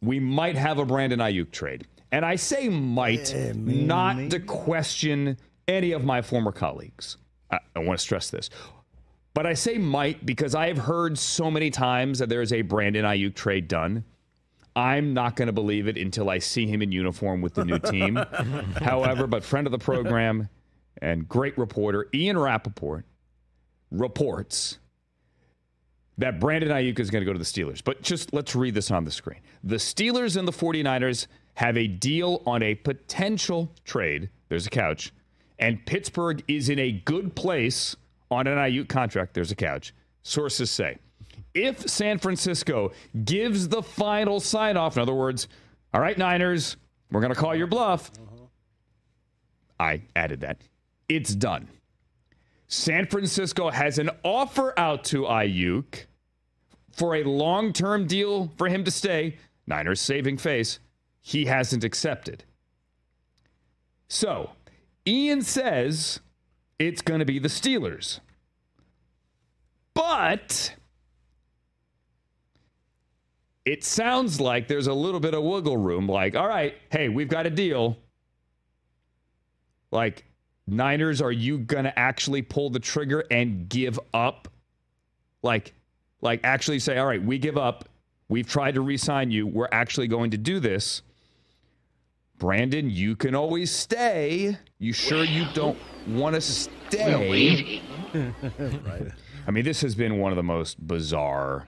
we might have a Brandon Aiyuk trade. And I say might, not to question any of my former colleagues. I want to stress this. But I say might because I have heard so many times that there is a Brandon Aiyuk trade done. I'm not going to believe it until I see him in uniform with the new team. However, but friend of the program and great reporter, Ian Rappaport, reports that Brandon Aiyuk is going to go to the Steelers. But just let's read this on the screen. The Steelers and the 49ers have a deal on a potential trade. There's a couch. And Pittsburgh is in a good place on an Aiyuk contract. There's a couch. Sources say, if San Francisco gives the final sign-off, in other words, all right, Niners, we're going to call your bluff. I added that. It's done. San Francisco has an offer out to Aiyuk for a long-term deal for him to stay. Niners saving face. He hasn't accepted. So, Ian says it's going to be the Steelers. But it sounds like there's a little bit of wiggle room. Like, all right, hey, we've got a deal. Like, Niners, are you going to actually pull the trigger and give up? Like actually say, all right, we give up. We've tried to re-sign you. We're actually going to do this. Brandon, you can always stay. You sure you don't want to stay? Right. I mean, this has been one of the most bizarre.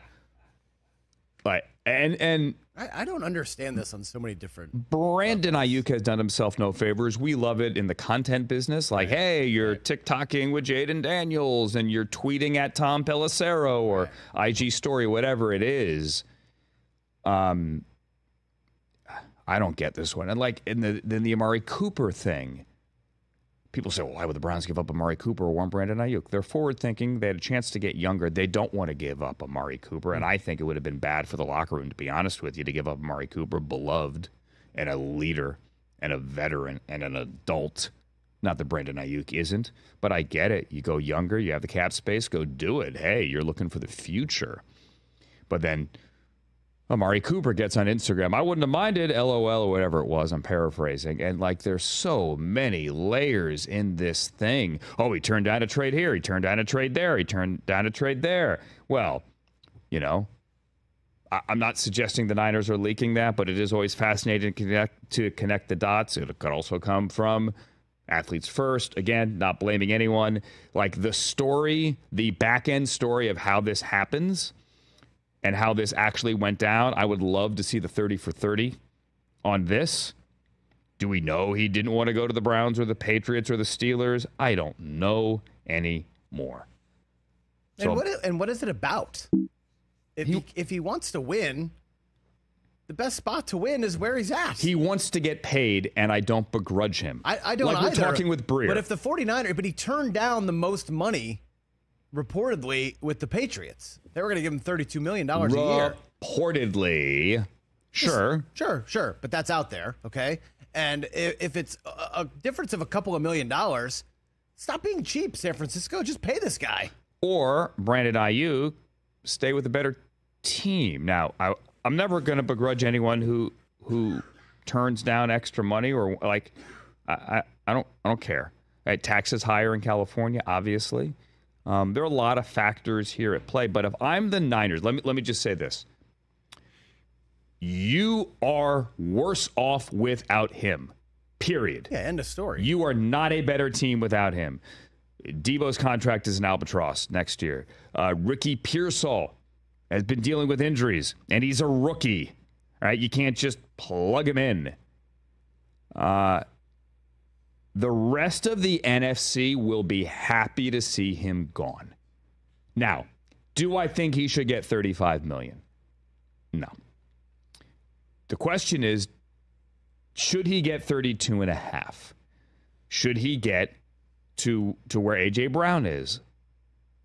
And I don't understand this on so many different. Brandon Aiyuk has done himself no favors. We love it in the content business. Like, hey, you're TikToking with Jaden Daniels and you're tweeting at Tom Pelissero or IG story, whatever it is. I don't get this one. And like then the Amari Cooper thing. People say, well, why would the Browns give up Amari Cooper or want Brandon Aiyuk? They're forward-thinking. They had a chance to get younger. They don't want to give up Amari Cooper, and I think it would have been bad for the locker room, to be honest with you, to give up Amari Cooper, beloved and a leader and a veteran and an adult. Not that Brandon Aiyuk isn't, but I get it. You go younger, you have the cap space, go do it. Hey, you're looking for the future. But then Amari Cooper gets on Instagram. I wouldn't have minded, LOL, or whatever it was. I'm paraphrasing. And, like, there's so many layers in this thing. Oh, he turned down a trade here. He turned down a trade there. He turned down a trade there. Well, you know, I'm not suggesting the Niners are leaking that, but it is always fascinating to connect the dots. It could also come from athletes first. Again, not blaming anyone. Like, the story, the back-end story of how this happens and how this actually went down, I would love to see the 30 for 30 on this. Do we know he didn't want to go to the Browns or the Patriots or the Steelers? I don't know anymore. So, and what is it about? If he wants to win, the best spot to win is where he's at. He wants to get paid, and I don't begrudge him. I don't like either. We're talking with Breer. But if the 49ers, but he turned down the most money, reportedly, with the Patriots. They were going to give him $32 million a year. Reportedly. Sure. Sure. But that's out there, okay? And if it's a difference of a couple of $1 million, stop being cheap, San Francisco. Just pay this guy. Or Brandon Aiyuk, stay with a better team. Now, I'm never going to begrudge anyone who turns down extra money or like I don't care. Right? Taxes higher in California, obviously. There are a lot of factors here at play, but if I'm the Niners, let me just say this. You are worse off without him, period. Yeah, end of story. You are not a better team without him. Devo's contract is an albatross next year. Ricky Pearsall has been dealing with injuries, and he's a rookie. All right, you can't just plug him in. The rest of the NFC will be happy to see him gone. Now, do I think he should get $35 million? No. The question is, should he get 32.5? Should he get to where A.J. Brown is?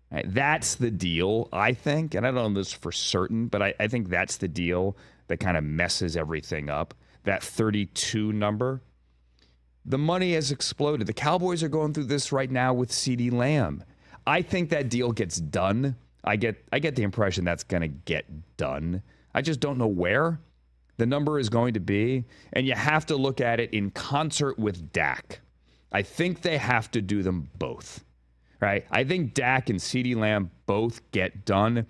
Right, that's the deal, I think. And I don't know this for certain, but I think that's the deal that kind of messes everything up. That 32 number. The money has exploded. The Cowboys are going through this right now with CeeDee Lamb. I think that deal gets done. I get the impression that's going to get done. I just don't know where. the number is going to be, and you have to look at it in concert with Dak. I think they have to do them both, right? I think Dak and CeeDee Lamb both get done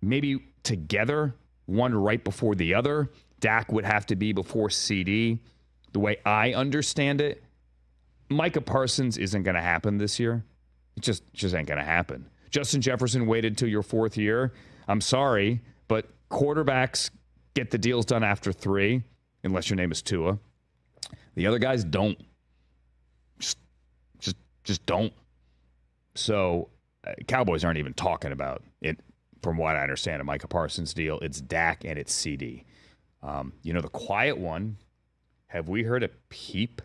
maybe together, one right before the other. Dak would have to be before CD. The way I understand it, Micah Parsons isn't going to happen this year. It just ain't going to happen. Justin Jefferson waited till your 4th year. I'm sorry, but quarterbacks get the deals done after 3, unless your name is Tua. The other guys don't. Just don't. So Cowboys aren't even talking about it. From what I understand, a Micah Parsons deal, it's Dak and it's CD. The quiet one, have we heard a peep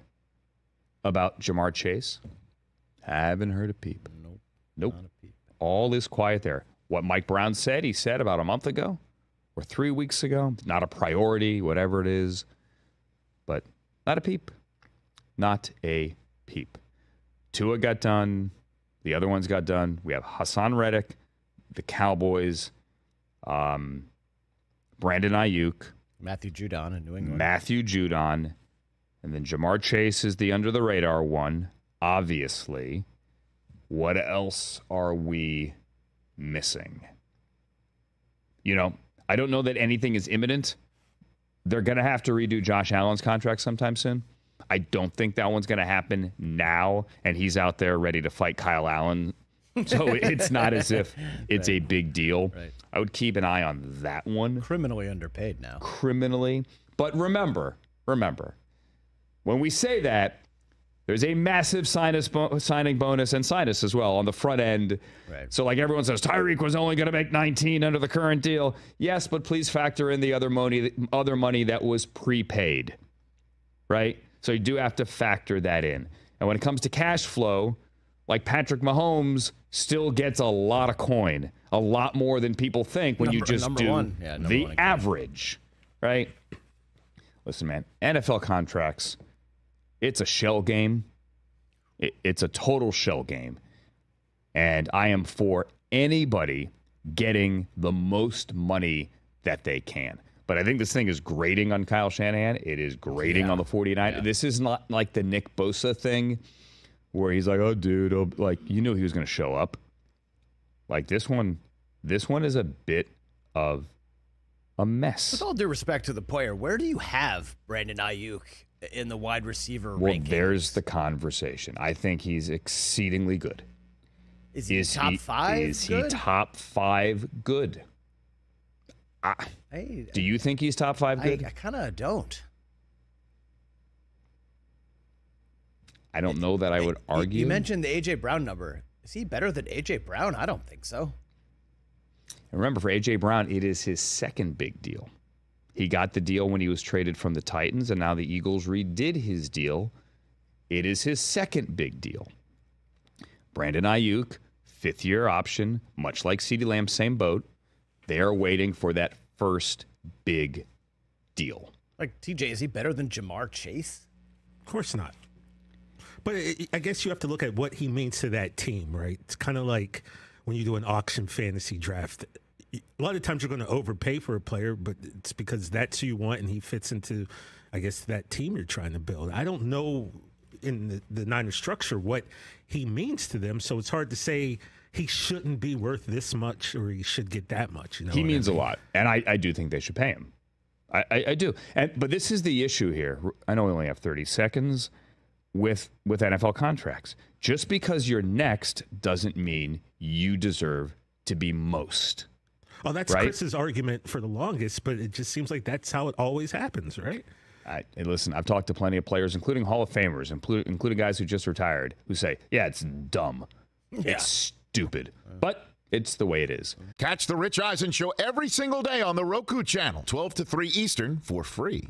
about Jamar Chase? Haven't heard a peep. Nope. Not a peep. All is quiet there. What Mike Brown said, he said about a month ago or 3 weeks ago, not a priority, whatever it is, but not a peep. Not a peep. Tua got done. The other ones got done. We have Hassan Reddick, the Cowboys, Brandon Aiyuk, Matthew Judon in New England. And then Jamar Chase is the under-the-radar one, obviously. What else are we missing? I don't know that anything is imminent. They're going to have to redo Josh Allen's contract sometime soon. I don't think that one's going to happen now, and he's out there ready to fight Kyle Allen. So it's not as if it's a big deal. Right. I would keep an eye on that one. Criminally underpaid now. But remember, when we say that, there's a massive signing bonus and sinus as well on the front end. Right. So like everyone says, Tyreek was only going to make 19 under the current deal. Yes, but please factor in the other money that was prepaid, right? So you do have to factor that in. And when it comes to cash flow, like Patrick Mahomes still gets a lot of coin, a lot more than people think when you just do the average, right? Listen, man, NFL contracts, it's a shell game. It's a total shell game. And I am for anybody getting the most money that they can. But I think this thing is grating on Kyle Shanahan. It is grating on the 49ers. Yeah. This is not like the Nick Bosa thing where he's like, oh, dude, you knew he was going to show up. Like this one is a bit of a mess. With all due respect to the player, where do you have Brandon Aiyuk in the wide receiver rankings? Well, there's the conversation. I think he's exceedingly good. Is he top 5 Is he top 5 good? Do you think he's top 5 good? I kind of don't. I don't know that I would argue. You mentioned the A.J. Brown number. Is he better than A.J. Brown? I don't think so. And remember, for A.J. Brown, it is his second big deal. He got the deal when he was traded from the Titans, and now the Eagles redid his deal. It is his second big deal. Brandon Aiyuk, 5th-year option, much like CeeDee Lamb, same boat. They are waiting for that first big deal. Like, TJ, is he better than Jamar Chase? Of course not. But I guess you have to look at what he means to that team, right? It's kind of like when you do an auction fantasy draft. A lot of times you're going to overpay for a player, but it's because that's who you want and he fits into, I guess, that team you're trying to build. I don't know in the Niners structure what he means to them, so it's hard to say he shouldn't be worth this much or he should get that much. You know, he means a lot, and I do think they should pay him. I do. But this is the issue here. I know we only have 30 seconds with NFL contracts. Just because you're next doesn't mean you deserve to be most. Oh, that's right? Chris's argument for the longest, but it just seems like that's how it always happens, right? Listen, I've talked to plenty of players, including Hall of Famers, including guys who just retired, who say, yeah, it's dumb. Yeah. It's stupid. But it's the way it is. Catch the Rich Eisen Show every single day on the Roku channel, 12 to 3 Eastern, for free.